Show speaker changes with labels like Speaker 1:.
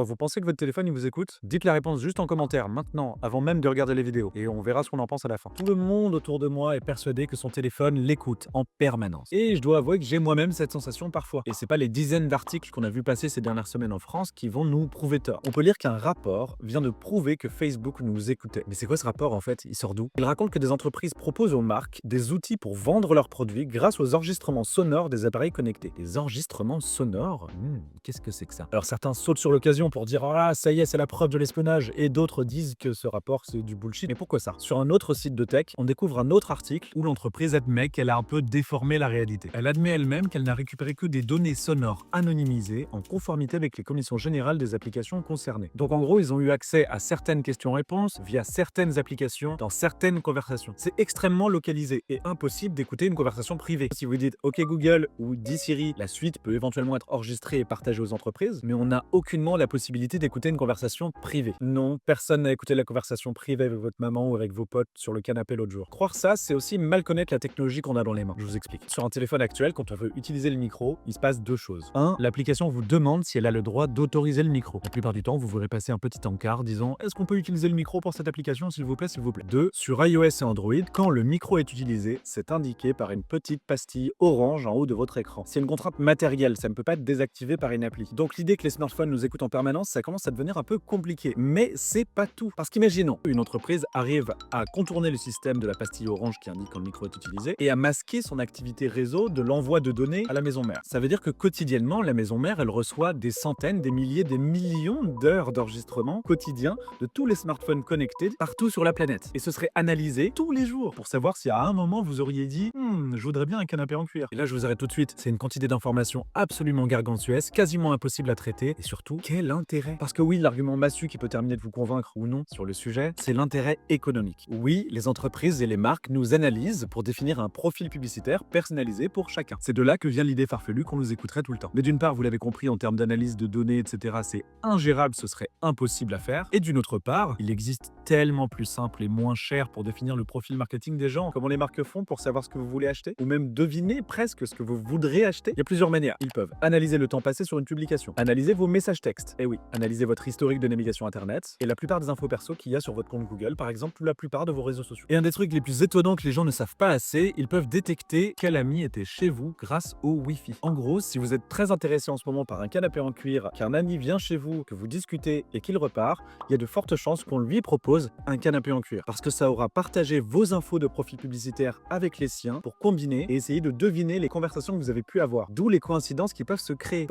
Speaker 1: Vous pensez que votre téléphone il vous écoute? Dites la réponse juste en commentaire, maintenant, avant même de regarder les vidéos, et on verra ce qu'on en pense à la fin. Tout le monde autour de moi est persuadé que son téléphone l'écoute en permanence. Et je dois avouer que j'ai moi-même cette sensation parfois. Et c'est pas les dizaines d'articles qu'on a vu passer ces dernières semaines en France qui vont nous prouver tort. On peut lire qu'un rapport vient de prouver que Facebook nous écoutait. Mais c'est quoi ce rapport en fait? Il sort d'où? Il raconte que des entreprises proposent aux marques des outils pour vendre leurs produits grâce aux enregistrements sonores des appareils connectés. Des enregistrements sonores? Qu'est-ce que c'est que ça? Alors certains sautent sur l'occasion pour dire ah ça y est, c'est la preuve de l'espionnage, et d'autres disent que ce rapport c'est du bullshit. Mais pourquoi ça? Sur un autre site de tech, on découvre un autre article où l'entreprise admet qu'elle a un peu déformé la réalité. Elle admet elle-même qu'elle n'a récupéré que des données sonores anonymisées en conformité avec les conditions générales des applications concernées. Donc en gros, ils ont eu accès à certaines questions-réponses via certaines applications dans certaines conversations. C'est extrêmement localisé et impossible d'écouter une conversation privée. Si vous dites OK Google ou dis Siri, la suite peut éventuellement être enregistrée et partagée aux entreprises, mais on n'a aucunement la possibilité d'écouter une conversation privée. Non, personne n'a écouté la conversation privée avec votre maman ou avec vos potes sur le canapé l'autre jour. Croire ça, c'est aussi mal connaître la technologie qu'on a dans les mains. Je vous explique. Sur un téléphone actuel, quand on veut utiliser le micro, il se passe deux choses. Un, l'application vous demande si elle a le droit d'autoriser le micro. La plupart du temps, vous verrez passer un petit encart disant est-ce qu'on peut utiliser le micro pour cette application s'il vous plaît, s'il vous plaît. Deux, sur iOS et Android, quand le micro est utilisé, c'est indiqué par une petite pastille orange en haut de votre écran. C'est une contrainte matérielle, ça ne peut pas être désactivé par une appli. Donc l'idée que les smartphones nous écoutent en permanence, ça commence à devenir un peu compliqué. Mais c'est pas tout. Parce qu'imaginons, une entreprise arrive à contourner le système de la pastille orange qui indique quand le micro est utilisé et à masquer son activité réseau de l'envoi de données à la maison mère. Ça veut dire que quotidiennement, la maison mère, elle reçoit des centaines, des milliers, des millions d'heures d'enregistrement quotidien de tous les smartphones connectés partout sur la planète. Et ce serait analysé tous les jours pour savoir si à un moment vous auriez dit je voudrais bien un canapé en cuir. Et là, je vous arrête tout de suite. C'est une quantité d'informations absolument gargantuesque, quasiment impossible à traiter. Et surtout, quel intérêt? Parce que oui, l'argument massu qui peut terminer de vous convaincre ou non sur le sujet, c'est l'intérêt économique. Oui, les entreprises et les marques nous analysent pour définir un profil publicitaire personnalisé pour chacun. C'est de là que vient l'idée farfelue qu'on nous écouterait tout le temps. Mais d'une part, vous l'avez compris, en termes d'analyse de données, etc., c'est ingérable, ce serait impossible à faire. Et d'une autre part, il existe tellement plus simple et moins cher pour définir le profil marketing des gens, comment les marques font pour savoir ce que vous voulez acheter, ou même deviner presque ce que vous voudrez acheter. Il y a plusieurs manières. Ils peuvent analyser le temps passé sur une publication, analyser vos messages textes, et oui, analyser votre historique de navigation internet, et la plupart des infos perso qu'il y a sur votre compte Google, par exemple, ou la plupart de vos réseaux sociaux. Et un des trucs les plus étonnants que les gens ne savent pas assez, ils peuvent détecter quel ami était chez vous grâce au Wi-Fi. En gros, si vous êtes très intéressé en ce moment par un canapé en cuir, qu'un ami vient chez vous, que vous discutez et qu'il repart, il y a de fortes chances qu'on lui propose un canapé en cuir. Parce que ça aura partagé vos infos de profil publicitaire avec les siens pour combiner et essayer de deviner les conversations que vous avez pu avoir. D'où les coïncidences qui peuvent se créer.